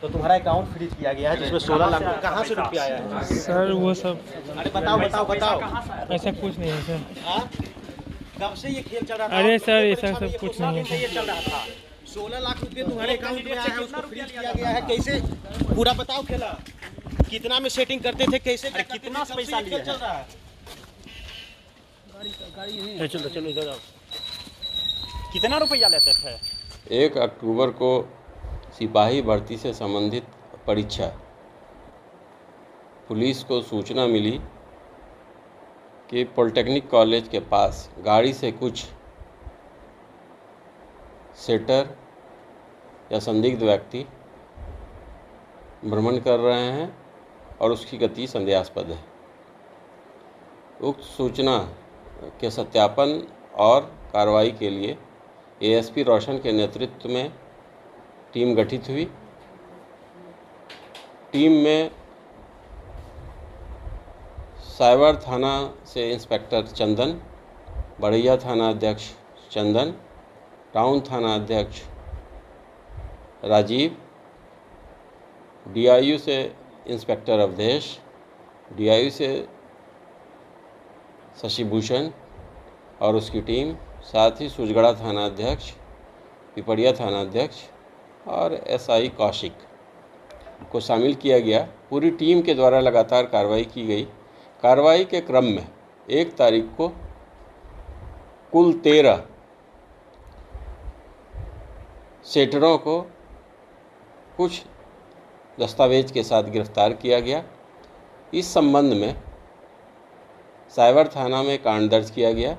तो तुम्हारा account freeze किया गया है जिसमें 16 लाख कहाँ से रुपया आया है? सर वो सब अरे बताओ। ऐसा कुछ नहीं है सर। हाँ? कब से ये खेल चल रहा था? अरे सर ये ऐसा परीक्षा में सब ये कुछ घोषणा नहीं भी है ये चल रहा था। 16 लाख रुपये तुम्हारे अकाउंट में आया है, उसको फ्रीज किया गया है। कैसे पूरा बताओ खेला, कितना में सेटिंग करते थे, कैसे कितना पैसा लिया चल रहा है? चलो इधर आओ। कितना रुपया लेते थे? 1 अक्टूबर को सिपाही भर्ती से संबंधित परीक्षा, पुलिस को सूचना मिली कि पॉलिटेक्निक कॉलेज के पास गाड़ी से कुछ सेटर या संदिग्ध व्यक्ति भ्रमण कर रहे हैं और उसकी गति संदेहास्पद है। उक्त सूचना के सत्यापन और कार्रवाई के लिए एएसपी रोशन के नेतृत्व में टीम गठित हुई। टीम में साइबर थाना से इंस्पेक्टर चंदन, बड़ैया थाना अध्यक्ष चंदन, टाउन थाना अध्यक्ष राजीव, डीआईयू से इंस्पेक्टर अवधेश, डीआईयू से शशिभूषण और उसकी टीम, साथ ही सूजगढ़ा थाना अध्यक्ष, पिपरिया थाना अध्यक्ष और एसआई कौशिक को शामिल किया गया। पूरी टीम के द्वारा लगातार कार्रवाई की गई। कार्रवाई के क्रम में 1 तारीख को कुल 13 सेटरों को कुछ दस्तावेज के साथ गिरफ्तार किया गया। इस संबंध में साइबर थाना में कांड दर्ज किया गया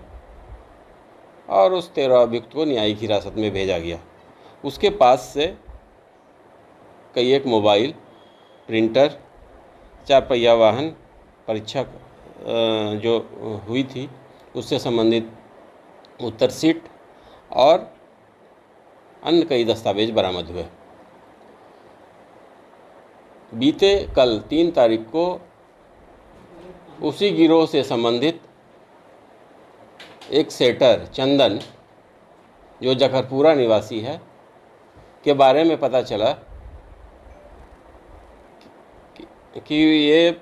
और उस 13 अभियुक्त को न्यायिक हिरासत में भेजा गया। उसके पास से कई एक मोबाइल, प्रिंटर, 4 पहिया वाहन, परीक्षा जो हुई थी उससे संबंधित उत्तर शीट और अन्य कई दस्तावेज बरामद हुए। बीते कल 3 तारीख को उसी गिरोह से संबंधित एक सेटर चंदन, जो जखरपुरा निवासी है, के बारे में पता चला कि ये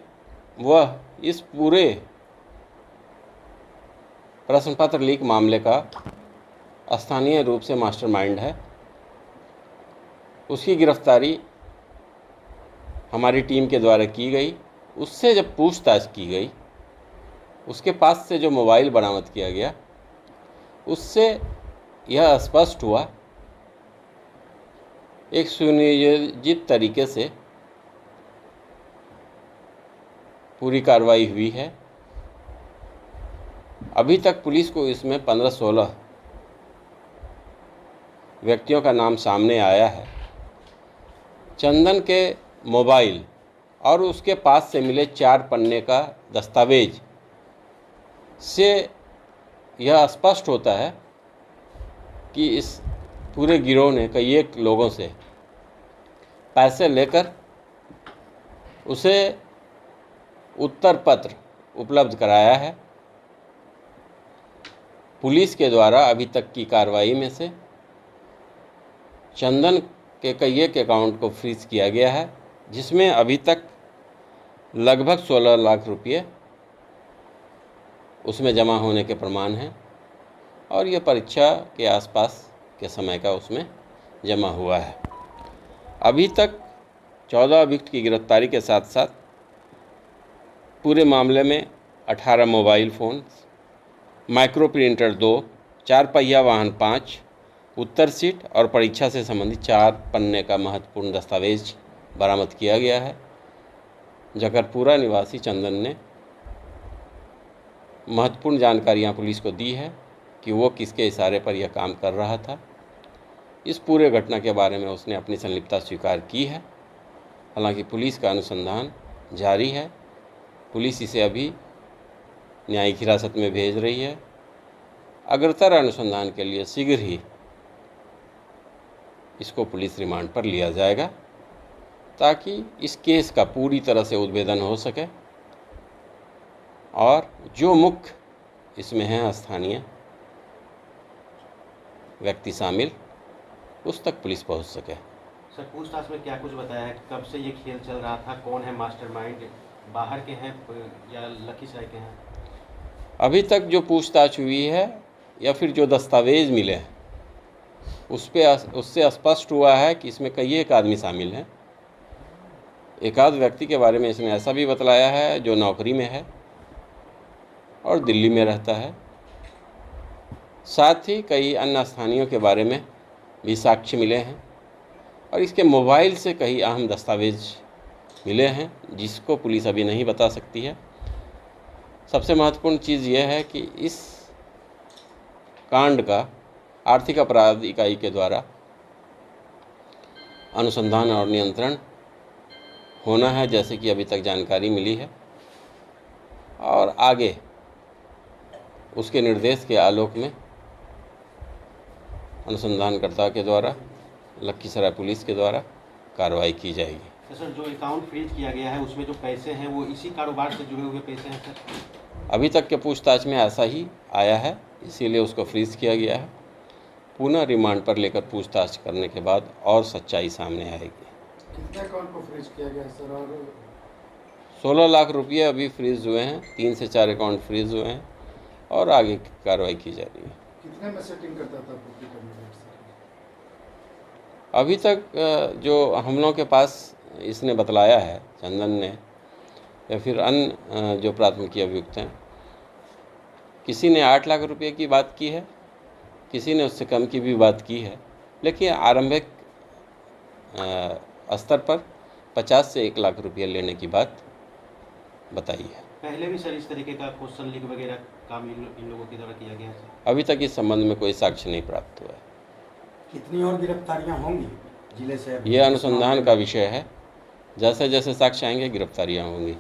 वह इस पूरे प्रश्न पत्र लीक मामले का स्थानीय रूप से मास्टरमाइंड है। उसकी गिरफ्तारी हमारी टीम के द्वारा की गई। उससे जब पूछताछ की गई, उसके पास से जो मोबाइल बरामद किया गया, उससे यह स्पष्ट हुआ एक सुनियोजित तरीके से पूरी कार्रवाई हुई है। अभी तक पुलिस को इसमें 15-16 व्यक्तियों का नाम सामने आया है। चंदन के मोबाइल और उसके पास से मिले 4 पन्ने का दस्तावेज से यह स्पष्ट होता है कि इस पूरे गिरोह ने कई एक लोगों से पैसे लेकर उसे उत्तर पत्र उपलब्ध कराया है। पुलिस के द्वारा अभी तक की कार्रवाई में से चंदन के कई एक अकाउंट को फ्रीज किया गया है, जिसमें अभी तक लगभग 16 लाख रुपये उसमें जमा होने के प्रमाण हैं और ये परीक्षा के आसपास के समय का उसमें जमा हुआ है। अभी तक 14 अभियुक्त की गिरफ्तारी के साथ साथ पूरे मामले में 18 मोबाइल फ़ोन, माइक्रो प्रिंटर 2, 4 पहिया वाहन 5, उत्तर शीट और परीक्षा से संबंधित 4 पन्ने का महत्वपूर्ण दस्तावेज बरामद किया गया है। जकरपुरा निवासी चंदन ने महत्वपूर्ण जानकारियां पुलिस को दी है कि वो किसके इशारे पर यह काम कर रहा था। इस पूरे घटना के बारे में उसने अपनी संलिप्तता स्वीकार की है। हालांकि पुलिस का अनुसंधान जारी है। पुलिस इसे अभी न्यायिक हिरासत में भेज रही है। अग्रतर अनुसंधान के लिए शीघ्र ही इसको पुलिस रिमांड पर लिया जाएगा ताकि इस केस का पूरी तरह से उद्भेदन हो सके और जो मुख्य इसमें हैं स्थानीय व्यक्ति शामिल, उस तक पुलिस पहुंच सके। सर पूछताछ में क्या कुछ बताया है, कब से ये खेल चल रहा था, कौन है मास्टरमाइंड, बाहर के हैं या लखीसराय के हैं? अभी तक जो पूछताछ हुई है या फिर जो दस्तावेज मिले हैं उससे स्पष्ट हुआ है कि इसमें कई एक आदमी शामिल हैं। एक आध व्यक्ति के बारे में इसने ऐसा भी बतलाया है जो नौकरी में है और दिल्ली में रहता है। साथ ही कई अन्य स्थानीयों के बारे में भी साक्ष्य मिले हैं और इसके मोबाइल से कई अहम दस्तावेज मिले हैं जिसको पुलिस अभी नहीं बता सकती है। सबसे महत्वपूर्ण चीज़ यह है कि इस कांड का आर्थिक अपराध इकाई के द्वारा अनुसंधान और नियंत्रण होना है, जैसे कि अभी तक जानकारी मिली है, और आगे उसके निर्देश के आलोक में अनुसंधानकर्ता के द्वारा, लखीसराय पुलिस के द्वारा कार्रवाई की जाएगी। तो सर जो अकाउंट फ्रीज किया गया है उसमें जो पैसे हैं वो इसी कारोबार से जुड़े हुए पैसे हैं सर? अभी तक के पूछताछ में ऐसा ही आया है, इसीलिए उसको फ्रीज किया गया है। पुनः रिमांड पर लेकर पूछताछ करने के बाद और सच्चाई सामने आएगी। कितने अकाउंट को फ्रीज किया गया सर? और 16 लाख रुपये अभी फ्रीज हुए हैं, 3 से 4 अकाउंट फ्रीज हुए हैं और आगे की कार्रवाई की जा रही है। कितने में सेटिंग करता था पूर्ति करने में सर? अभी तक जो हम लोगों के पास इसने बतलाया है, चंदन ने या फिर अन्य जो प्राथमिकी अभियुक्त हैं, किसी ने 8 लाख रुपये की बात की है, किसी ने उससे कम की भी बात की है, लेकिन आरंभिक स्तर पर 50 से 1 लाख रुपये लेने की बात बताई है। पहले भी सर इस तरीके का क्वेश्चन लीक वगैरह काम इन लोगों के द्वारा किया गया है? अभी तक इस संबंध में कोई साक्ष्य नहीं प्राप्त हुआ है। कितनी और गिरफ्तारियां होंगी जिले से? यह अनुसंधान का विषय है, जैसे जैसे साक्ष्य आएंगे गिरफ्तारियां होंगी।